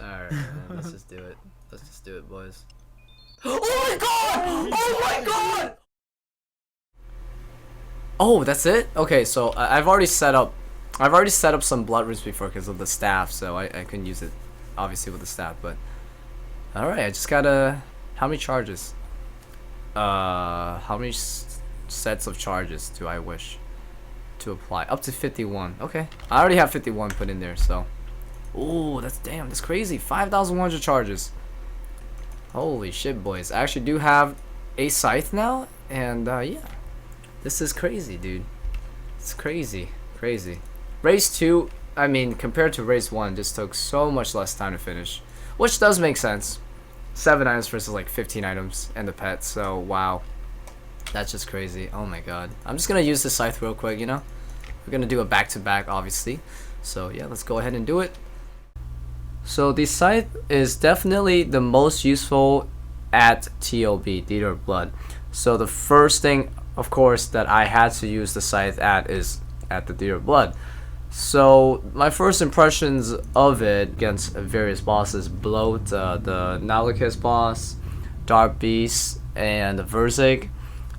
Alright, let's just do it. Let's just do it, boys. Oh my god! Oh my god! Oh, that's it? Okay, so I've already set up some blood runes before because of the staff, so I couldn't use it obviously with the staff, but alright, I just gotta, how many charges? How many sets of charges do I wish to apply? Up to 51. Okay, I already have 51 put in there, so ooh, that's crazy. 5,100 charges. Holy shit, boys. I actually do have a scythe now, and yeah, this is crazy, dude. It's crazy. Race 2, I mean, compared to race 1, just took so much less time to finish, which does make sense. 7 items versus like 15 items and the pet, so wow, that's just crazy. Oh my god. I'm just gonna use the scythe real quick, you know? We're gonna do a back-to-back, obviously, so yeah, let's go ahead and do it. So the scythe is definitely the most useful at TOB, Theater of Blood. So the first thing, of course, that I had to use the scythe at is at the Theater of Blood. So my first impressions of it against various bosses, Bloat, the Nalakis boss, Dark Beast, and the Verzik.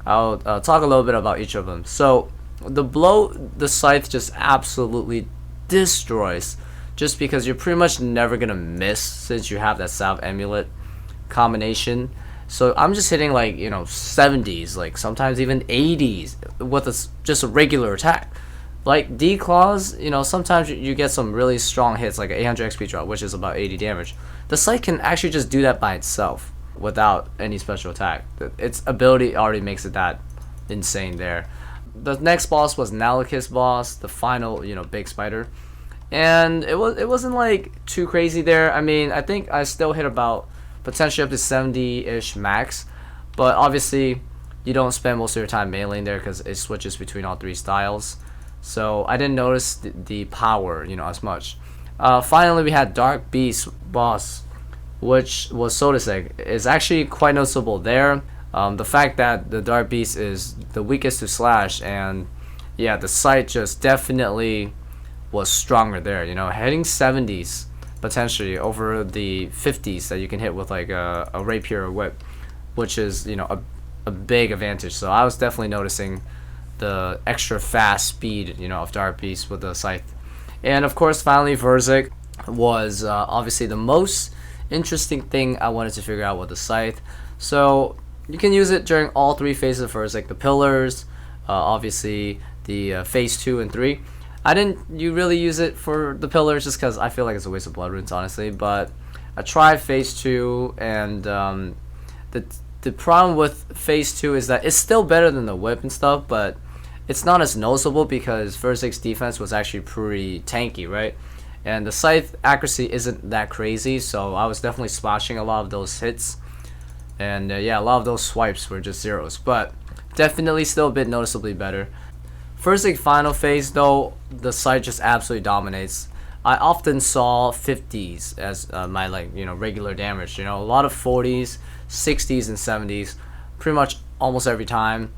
I'll talk a little bit about each of them. So the Bloat, the scythe just absolutely destroys, just because you're pretty much never gonna miss since you have that Salve Amulet combination. So I'm just hitting like, you know, 70s, like sometimes even 80s with just a regular attack. Like D-Claws, you know, sometimes you get some really strong hits, like an 800 XP drop, which is about 80 damage. The Scythe can actually just do that by itself without any special attack. Its ability already makes it that insane there. The next boss was Nalakis boss, the final, you know, big spider. And it wasn't like too crazy there. I mean, I think I still hit about potentially up to 70-ish max, but obviously you don't spend most of your time meleeing there because it switches between all 3 styles. So I didn't notice the power, you know, as much. Finally, we had Dark Beast boss, which was Sodaseg. Is actually quite noticeable there. The fact that the Dark Beast is the weakest to slash, and yeah, the sight just definitely was stronger there. You know, hitting 70s potentially over the 50s that you can hit with like a rapier or whip, which is, you know, a big advantage. So I was definitely noticing the extra fast speed, you know, of Dark Beast with the scythe. And of course, finally, Verzik was obviously the most interesting thing I wanted to figure out with the scythe. So you can use it during all 3 phases of Verzik, the pillars, obviously the phase 2 and 3. I didn't really use it for the pillars just because I feel like it's a waste of blood runes, honestly. But I tried phase 2, and the problem with phase 2 is that it's still better than the whip and stuff, but it's not as noticeable because Verzik's defense was actually pretty tanky, right? And the scythe accuracy isn't that crazy, so I was definitely splashing a lot of those hits. And yeah, a lot of those swipes were just zeros, but definitely still a bit noticeably better. Verzik final phase though, the scythe just absolutely dominates. I often saw 50s as my, like, you know, regular damage. You know, a lot of 40s, 60s, and 70s, pretty much almost every time,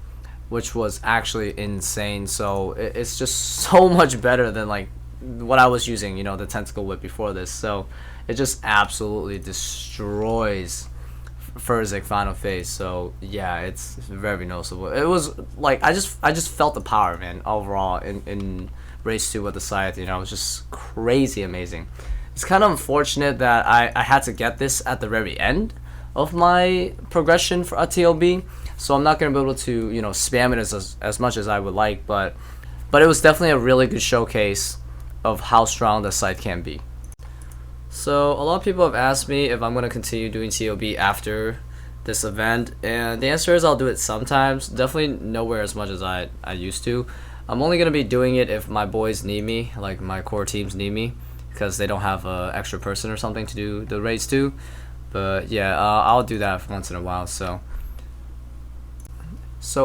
which was actually insane. So it's just so much better than like what I was using, you know, the tentacle whip before this. So it just absolutely destroys Verzik final phase. So yeah, it's very noticeable. It was like I just felt the power, man, overall in race 2 with the scythe. You know, it was just crazy amazing. It's kind of unfortunate that I had to get this at the very end of my progression for a TLB, so I'm not gonna be able to, you know, spam it as much as I would like, but it was definitely a really good showcase of how strong the scythe can be. So a lot of people have asked me if I'm gonna continue doing TOB after this event, and the answer is I'll do it sometimes, definitely nowhere as much as I used to. I'm only gonna be doing it if my boys need me, like my core teams need me, because they don't have an extra person or something to do the raids to. But yeah, I'll do that once in a while. So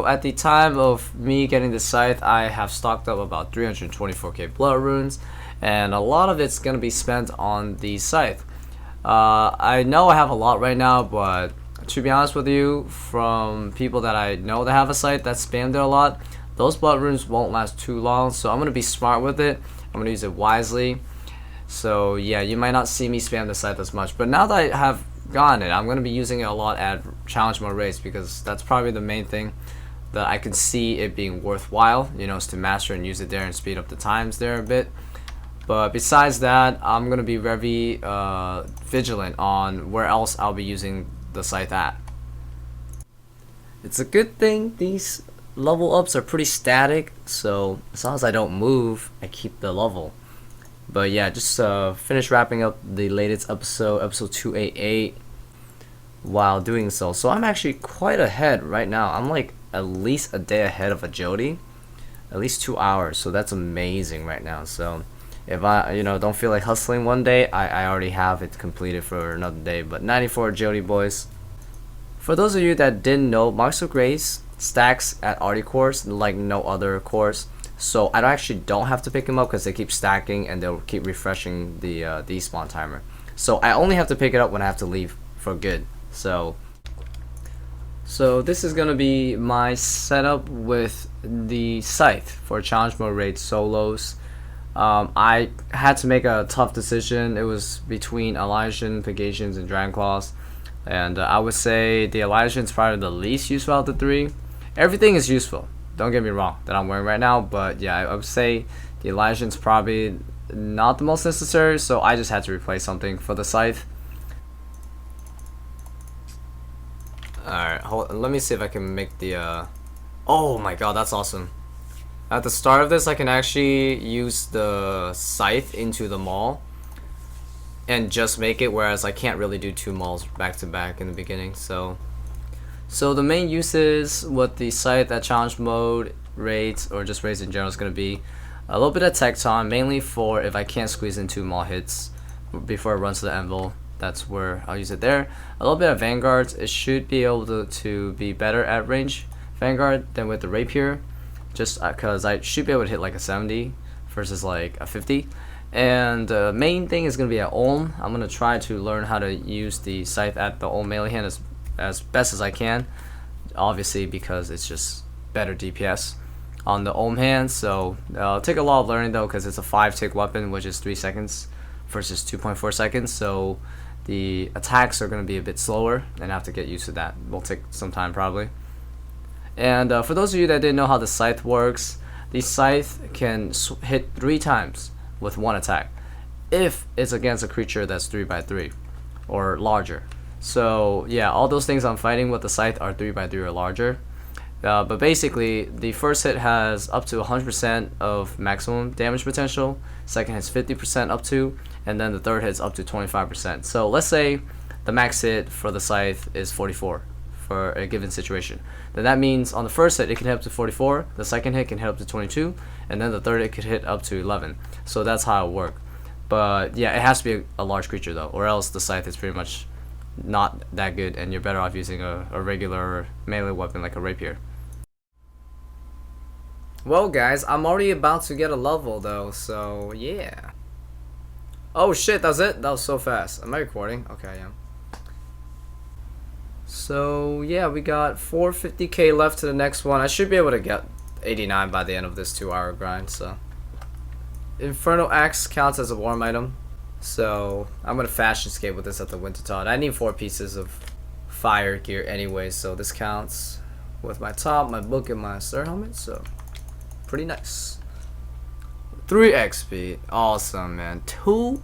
at the time of me getting the scythe, I have stocked up about 324k blood runes, and a lot of it's gonna be spent on the scythe. I know I have a lot right now, but to be honest with you, from people that I know that have a scythe that spammed it a lot, those blood runes won't last too long. So I'm gonna be smart with it. I'm gonna use it wisely. So yeah, you might not see me spam the scythe as much, but now that I have gotten it, I'm going to be using it a lot at challenge mode race, because that's probably the main thing that I can see it being worthwhile, you know, is to master and use it there and speed up the times there a bit. But besides that, I'm going to be very vigilant on where else I'll be using the scythe at. It's a good thing these level ups are pretty static, so as long as I don't move, I keep the level. But yeah, just finish wrapping up the latest episode 288 while doing so. So I'm actually quite ahead right now. I'm like at least a day ahead of a Jody, at least 2 hours. So that's amazing right now. So if I, you know, don't feel like hustling one day, I already have it completed for another day. But 94 Jody boys. For those of you that didn't know, Marks of Grace stacks at Arty cores like no other cores. So I actually don't have to pick them up because they keep stacking and they'll keep refreshing the despawn timer. So I only have to pick it up when I have to leave for good. So this is gonna be my setup with the Scythe for challenge mode raid solos. I had to make a tough decision. It was between Elysian, Pegasians, and Dragonclaws. And I would say the Elysian is probably the least useful out of the three. Everything is useful, don't get me wrong, that I'm wearing right now, but yeah, I would say the Elysian's probably not the most necessary, so I just had to replace something for the Scythe. Alright, let me see if I can make the, oh my god, that's awesome. At the start of this, I can actually use the Scythe into the maul and just make it, whereas I can't really do 2 mauls back to back in the beginning, so the main uses with the Scythe at challenge mode, raids, or just raids in general is going to be a little bit of Tecton, mainly for if I can't squeeze in 2 maul hits before it runs to the anvil. That's where I'll use it there. A little bit of Vanguards. It should be able to be better at range Vanguard than with the Rapier, just because I should be able to hit like a 70 versus like a 50. And the main thing is going to be at Ulm. I'm going to try to learn how to use the Scythe at the Ulm melee hand as best as I can, obviously because it's just better DPS on the Ulm hand. So it'll take a lot of learning though, because it's a 5-tick weapon, which is 3 seconds versus 2.4 seconds, so the attacks are going to be a bit slower and I have to get used to that. Will take some time probably. And for those of you that didn't know how the Scythe works, the Scythe can hit 3 times with 1 attack if it's against a creature that's 3x3 or larger. So yeah, all those things I'm fighting with the Scythe are 3x3 or larger. But basically, the first hit has up to 100% of maximum damage potential, second hit's 50% up to, and then the third hit's up to 25%. So let's say the max hit for the Scythe is 44 for a given situation. Then that means on the first hit it can hit up to 44, the second hit can hit up to 22, and then the third hit could hit up to 11. So that's how it works. But yeah, it has to be a large creature though, or else the Scythe is pretty much not that good and you're better off using a regular melee weapon like a rapier. Well guys, I'm already about to get a level though, so yeah. Oh shit, that's it? That was so fast. Am I recording? Okay, I am. So yeah, we got 450k left to the next one. I should be able to get 89 by the end of this 2-hour grind, so. Infernal Axe counts as a warm item. So I'm gonna fashion skate with this at the Winter Taunt. I need 4 pieces of fire gear anyway, so this counts with my top, my book, and my star helmet, so pretty nice. 3 XP, awesome man. 2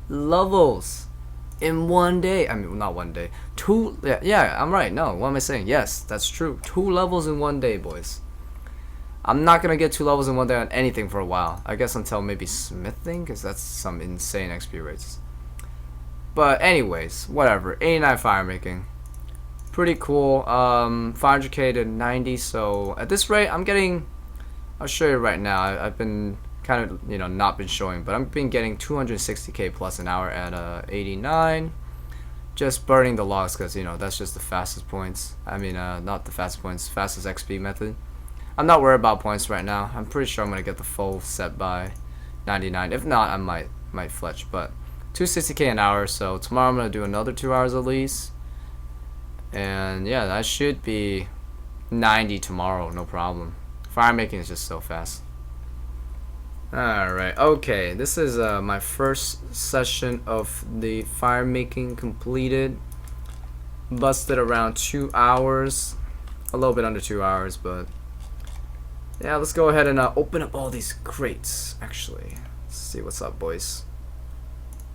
levels in 1 day. I mean, not 1 day. 2, yeah, I'm right. No, what am I saying? Yes, that's true. 2 levels in 1 day, boys. I'm not gonna get 2 levels in 1 day on anything for a while. I guess until maybe smithing, because that's some insane XP rates. But anyways, whatever. 89 firemaking. Pretty cool. 500k to 90. So at this rate, I'm getting. I'll show you right now. I've been kind of, you know, not been showing, but I've been getting 260k plus an hour at 89. Just burning the logs, because you know that's just the fastest points. I mean, not the fastest points, fastest XP method. I'm not worried about points right now. I'm pretty sure I'm gonna get the full set by 99. If not, I might fletch. But 260k an hour. So tomorrow I'm gonna do another 2 hours at least. And yeah, that should be 90 tomorrow, no problem. Firemaking is just so fast. Alright, okay. This is my first session of the firemaking completed. Busted around 2 hours. A little bit under 2 hours, but yeah, let's go ahead and open up all these crates, actually. Let's see what's up, boys.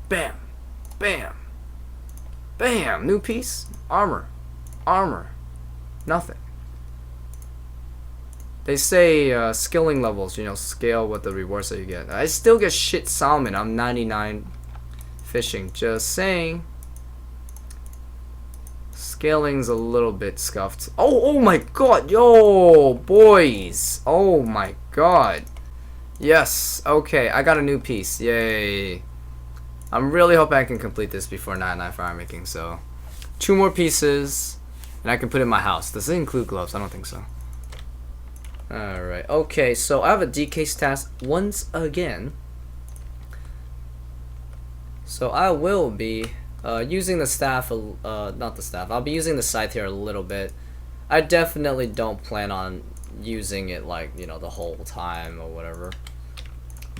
Bam! Bam! Bam! New piece. Armor. Armor. Nothing. They say skilling levels, you know, scale with the rewards that you get. I still get shit salmon. I'm 99 fishing. Just saying. Scaling's a little bit scuffed. Oh my god. Yo, boys. Oh my god. Yes. Okay, I got a new piece. Yay. I'm really hoping I can complete this before 99 firemaking. So, 2 more pieces, and I can put it in my house. Does it include gloves? I don't think so. Alright, okay, so I have a DK task once again. So I will be using the staff, not the staff, I'll be using the scythe here a little bit. I definitely don't plan on using it like, you know, the whole time or whatever.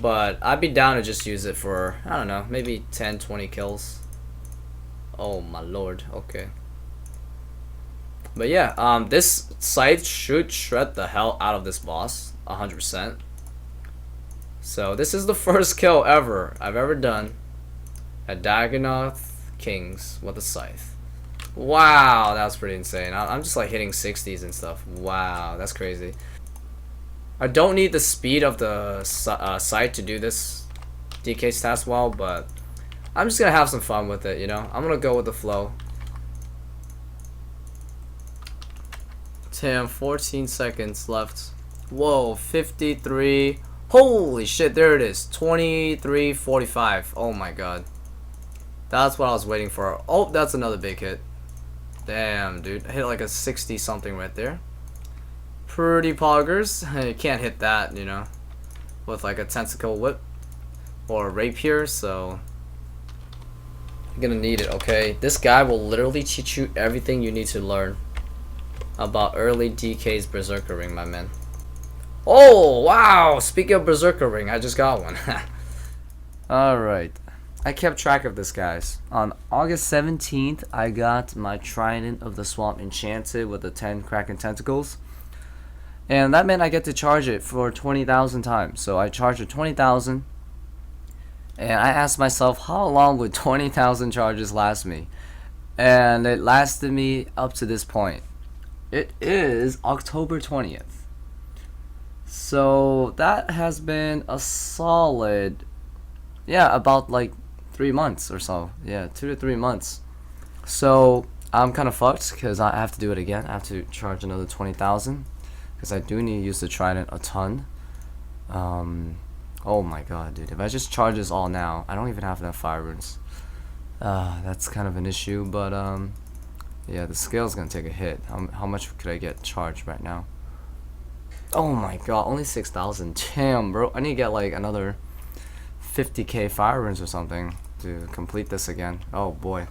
But I'd be down to just use it for, I don't know, maybe 10-20 kills. Oh my lord, okay. But yeah, this scythe should shred the hell out of this boss, 100%. So this is the first kill ever I've ever done at Dagannoth Kings with a scythe. Wow, that was pretty insane. I'm just like hitting 60s and stuff. Wow, that's crazy. I don't need the speed of the scythe to do this DK task well, but I'm just gonna have some fun with it, you know? I'm gonna go with the flow. Damn, 14 seconds left. Whoa, 53. Holy shit, there it is. 23:45. Oh my god. That's what I was waiting for. Oh, that's another big hit. Damn, dude. I hit like a 60 something right there. Pretty poggers. You can't hit that, you know, with like a tentacle whip or a rapier, so you're gonna need it, okay? This guy will literally teach you everything you need to learn about early DK's Berserker Ring, my man. Oh, wow! Speaking of Berserker Ring, I just got one. Alright. I kept track of this, guys. On August 17th, I got my Trident of the Swamp enchanted with the 10 Kraken Tentacles. And that meant I get to charge it for 20,000 times. So I charged it 20,000. And I asked myself, how long would 20,000 charges last me? And it lasted me up to this point. It is October 20th. So that has been a solid, yeah, about like 3 months or so. Yeah, 2 to 3 months. So I'm kind of fucked because I have to do it again. I have to charge another 20,000 because I do need to use the Trident a ton. Oh my god, dude. If I just charge this all now, I don't even have enough fire runes. That's kind of an issue, but yeah, the scale's gonna take a hit. How much could I get charged right now? Oh my god, only 6,000. Damn, bro. I need to get like another 50k fire runes or something to complete this again. Oh boy.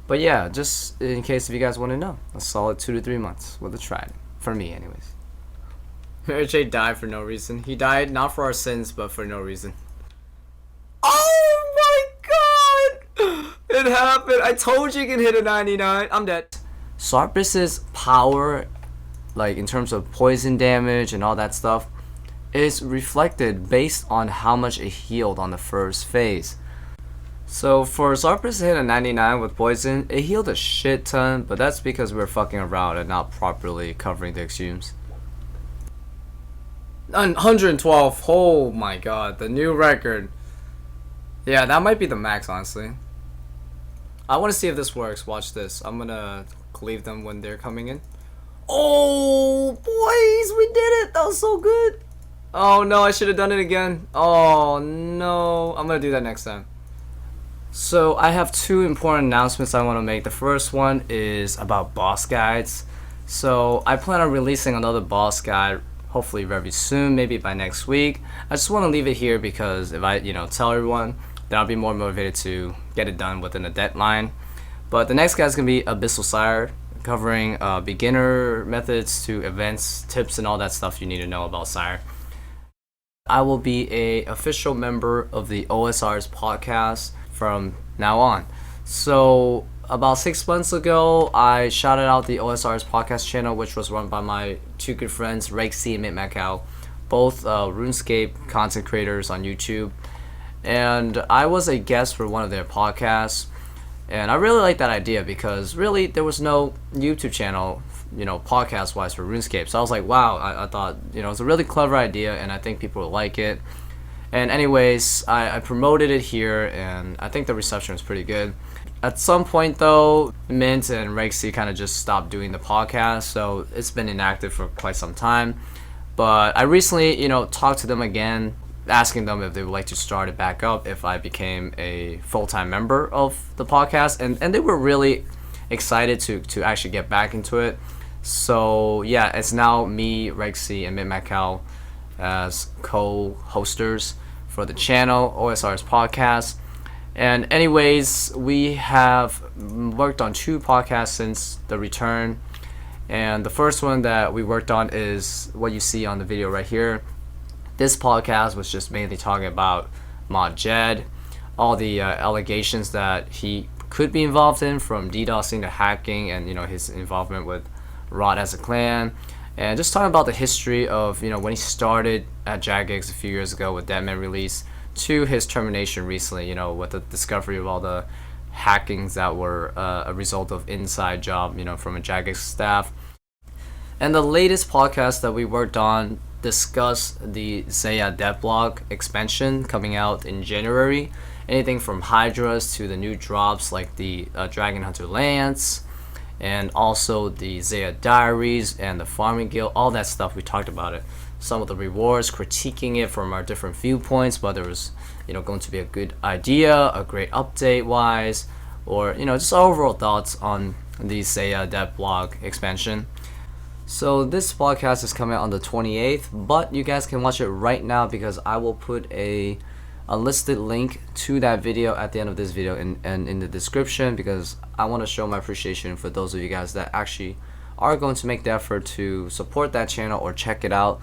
But yeah, just in case if you guys want to know, a solid 2 to 3 months with a Trident. For me, anyways. Mary J died for no reason. He died not for our sins, but for no reason. Oh my god! It happened. I told you you can hit a 99. I'm dead. Sarpus's power, like in terms of poison damage and all that stuff, is reflected based on how much it healed on the first phase. So for Sarpus to hit a 99 with poison, it healed a shit ton, but that's because we were fucking around and not properly covering the exhumes. 112. Oh my god, the new record. Yeah, that might be the max, honestly. I want to see if this works. Watch this. I'm gonna cleave them when they're coming in. Oh, boys, we did it. That was so good. Oh no, I should have done it again. Oh no, I'm gonna do that next time. So I have 2 important announcements I want to make. The first one is about boss guides. So I plan on releasing another boss guide hopefully very soon, maybe by next week. I just want to leave it here because if I, tell everyone, then I'll be more motivated to get it done within a deadline. But the next guy is going to be Abyssal Sire, covering beginner methods to events, tips, and all that stuff you need to know about Sire. I will be a official member of the OSR's podcast from now on. So about 6 months ago, I shouted out the OSR's podcast channel, which was run by my two good friends, Rexy and Macau, both RuneScape content creators on YouTube. And I was a guest for one of their podcasts. And I really like that idea because really there was no YouTube channel, podcast wise for RuneScape. So I was like, wow, I thought, it's a really clever idea and I think people will like it. And anyways, I promoted it here and I think the reception was pretty good. At some point though, Mint and Rexy kind of just stopped doing the podcast, so it's been inactive for quite some time. But I recently, talked to them again, asking them if they would like to start it back up if I became a full-time member of the podcast, and they were really excited to actually get back into it. So yeah, it's now me, Rexy, and Mint Macau as co-hosters for the channel, OSR's podcast. And anyways, we have worked on 2 podcasts since the return. And the first one that we worked on is what you see on the video right here. This podcast was just mainly talking about Mod Jed, all the allegations that he could be involved in, from DDoSing to hacking, and his involvement with Rot as a clan, and just talking about the history of when he started at Jagex a few years ago with Deadman Release to his termination recently, with the discovery of all the hackings that were a result of inside job, from a Jagex staff. And the latest podcast that we worked on discussed the Zeya devlog expansion coming out in January. Anything from Hydras to the new drops like the Dragon Hunter Lance, and also the Zeya Diaries and the Farming Guild, all that stuff, we talked about it. Some of the rewards, critiquing it from our different viewpoints, whether it was going to be a good idea, a great update wise, or just our overall thoughts on the Zeya devlog expansion. So this podcast is coming out on the 28th, but you guys can watch it right now because I will put a listed link to that video at the end of this video and in the description, because I want to show my appreciation for those of you guys that actually are going to make the effort to support that channel or check it out.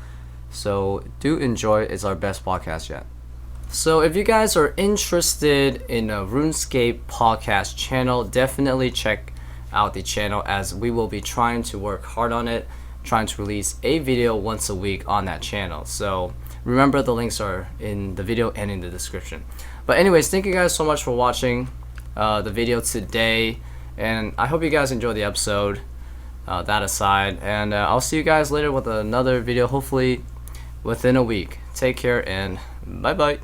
So do enjoy. It's our best podcast yet. So if you guys are interested in a RuneScape podcast channel, definitely check out the channel, as we will be trying to work hard on it, trying to release a video once a week on that channel. So remember, the links are in the video and in the description. But anyways, thank you guys so much for watching the video today, and I hope you guys enjoyed the episode, that aside, and I'll see you guys later with another video, hopefully within a week. Take care and bye bye.